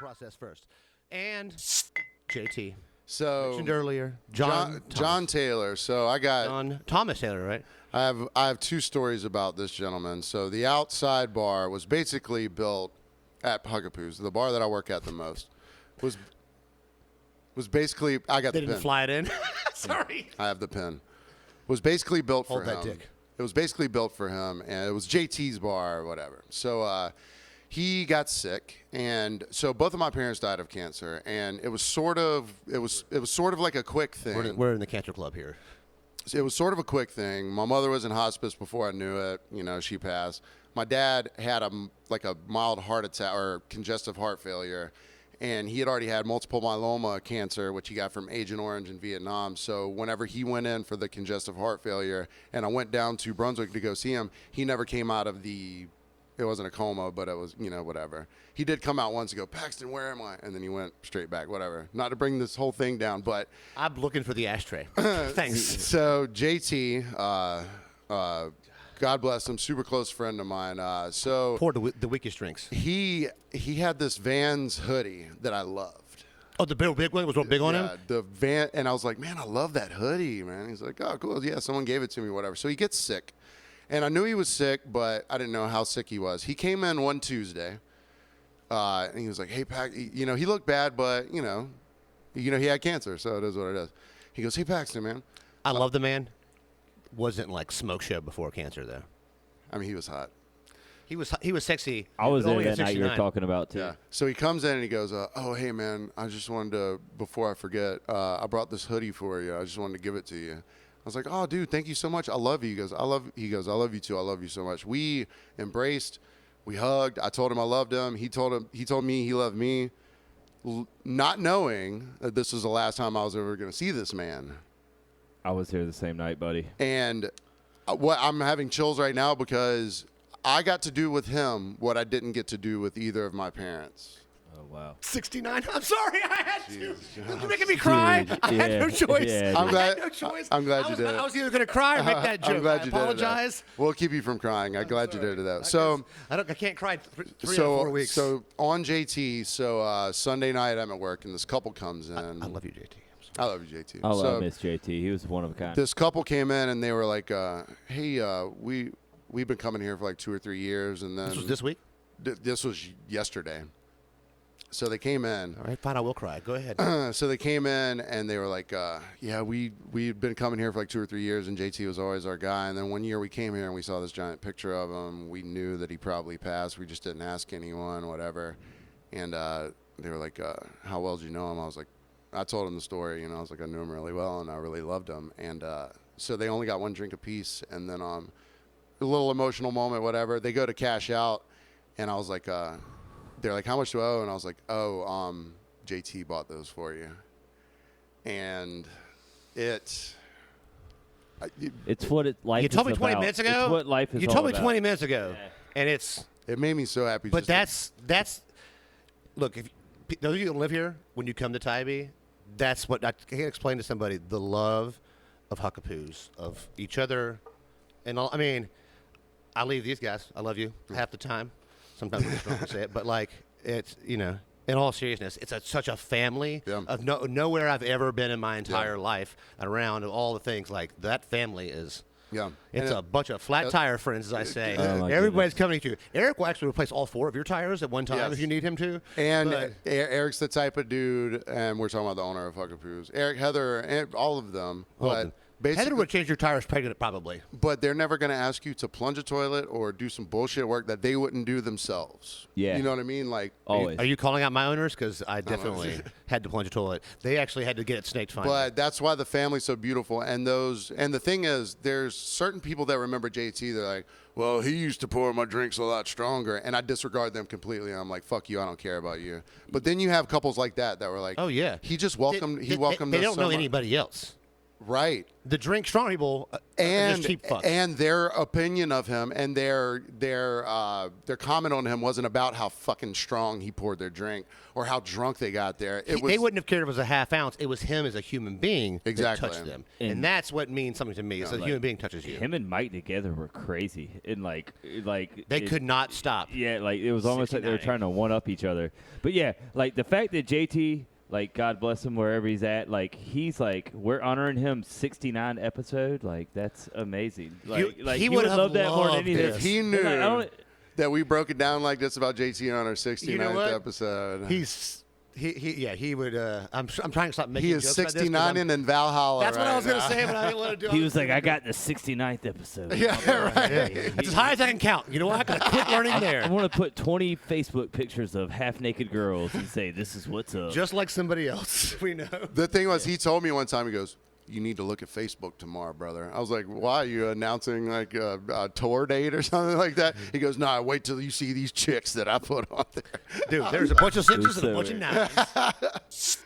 process first. And JT. So mentioned earlier, Jon Taylor. So I got Jon Thomas Taylor, right? I have two stories about this gentleman. So the outside bar was basically built at Huckapoo's, the bar that I work at the most. Was basically I got They the didn't pin. fly it in. Sorry. I have the pin. Was basically built Hold for that him. dick. It was basically built for him, and it was JT's bar or whatever. So he got sick, and so both of my parents died of cancer, and it was sort of like a quick thing. We're in the cancer club here. It was sort of a quick thing. My mother was in hospice before I knew it. You know, she passed. My dad had a mild heart attack or congestive heart failure, and he had already had multiple myeloma cancer, which he got from Agent Orange in Vietnam. So whenever he went in for the congestive heart failure, and I went down to Brunswick to go see him, he never came out of the. It wasn't a coma, but it was, whatever. He did come out once and go, Paxton, where am I? And then he went straight back, whatever. Not to bring this whole thing down, but. I'm looking for the ashtray. Thanks. So JT, God bless him, super close friend of mine. Pour the weakest drinks. He had this Vans hoodie that I loved. Oh, the big one was real big on him? Yeah, the Van, and I was like, man, I love that hoodie, man. He's like, oh, cool. Yeah, someone gave it to me, whatever. So he gets sick. And I knew he was sick, but I didn't know how sick he was. He came in one Tuesday, and he was like, hey, he looked bad, but, he had cancer, so it is what it is. He goes, hey, Paxton, man. I love the man. Wasn't like smoke show before cancer, though. I mean, he was hot. He was sexy. I was there only that at night you were 69. talking about, too. Yeah. So he comes in and he goes, oh, hey, man, I just wanted to, before I forget, I brought this hoodie for you. I just wanted to give it to you. I was like, oh, dude, thank you so much. I love you. He goes, I love you too. I love you so much. We embraced. We hugged. I told him I loved him. He told me he loved me, not knowing that this was the last time I was ever going to see this man. I was here the same night, buddy. And I'm having chills right now because I got to do with him what I didn't get to do with either of my parents. Oh, wow. 69. I'm sorry. I had to. You're making me cry. I had no choice. Yeah, I'm glad. I had no choice. I'm glad you did it. I was either going to cry or make that joke. I'm glad I you did it. apologize. We'll keep you from crying. I'm glad you did it though. So I can't cry three out of 4 weeks. So on JT, Sunday night I'm at work and this couple comes in. I love you, JT. I love you, JT. I love Miss JT. He was one of a kind. This couple came in and they were like, "Hey, we've been coming here for like 2 or 3 years," and then This was this week? This was yesterday. So they came in. All right, fine. I will cry. Go ahead. So they came in and they were like, "Yeah, we'd been coming here for like 2 or 3 years, and JT was always our guy. And then one year we came here and we saw this giant picture of him. We knew that he probably passed. We just didn't ask anyone, whatever." And they were like, "How well did you know him?" I was like, I told him the story. I was like, I knew him really well, and I really loved him. And so they only got one drink apiece, and then a little emotional moment, whatever. They go to cash out, and I was like, they're like, how much do I owe? And I was like, JT bought those for you. And it's what life is about. You told me 20 minutes ago. It's what life is You all told me about. 20 minutes ago, Yeah. and it's. it made me so happy. But just that's. Look, if those of you that live here, when you come to Tybee, that's what I can't explain to somebody. The love of Huckapoo's, of each other, and all. I mean, I leave these guys. I love you half the time. Sometimes I'm strong to say it, but like it's in all seriousness, it's such a family of nowhere I've ever been in my entire life around all the things like that family is. Yeah. It's a bunch of flat tire friends, as I say. Oh, my Everybody's coming to you. Eric will actually replace all 4 of your tires at one time Yes. if you need him to. And But- Eric's the type of dude, and we're talking about the owner of Huckapoo's. Eric, Heather, and all of them. But basically, Heather would change your tires pregnant, probably. but they're never going to ask you to plunge a toilet or do some bullshit work that they wouldn't do themselves. Yeah. You know what I mean? Like, Always. Are you calling out my owners? Because I definitely had to plunge a toilet. They actually had to get it snaked finally. but that's why the family's so beautiful. And the thing is, there's certain people that remember JT. They're like, well, he used to pour my drinks a lot stronger, and I disregard them completely. I'm like, fuck you, I don't care about you. But then you have couples like that were like, oh yeah, he just welcomed. They He welcomed. They us don't so know much. anybody else. Right. The drink strong people are And just cheap fucks. and their opinion of him and their comment on him wasn't about how fucking strong he poured their drink or how drunk they got there. It was they wouldn't have cared if it was a half ounce. It was him as a human being Exactly. that touched them, And- and that's what means something to me. It's a human being touches you. Him and Mike together were crazy, and like They could not stop. Yeah, like it was almost like they were 69. trying to one up each other. But yeah, like the fact that JT, like God bless him wherever he's at, like he's like we're honoring him 69 episode. Like that's amazing. He would would have love that more than loved anything. this. If he And, like, I knew don't- that we broke it down like this about JT on our 69th You know what? episode. He would. I'm trying to stop making. He is jokes about this 'cause 69 I'm- in Valhalla. That's what I was right gonna now. say, but I didn't want to do. he was like, I got the 69th episode. Yeah, right. Yeah. That's as high as I can count. You know what? I gotta quit learning I there. want to put 20 Facebook pictures of half-naked girls and say, this is what's up. Just like somebody else, we know. The thing was, he told me one time, he goes, you need to look at Facebook tomorrow, brother. I was like, why? Are you announcing like a tour date or something like that? He goes, no, wait till you see these chicks that I put on there. Dude, there's a bunch of sixes and a so bunch of nines.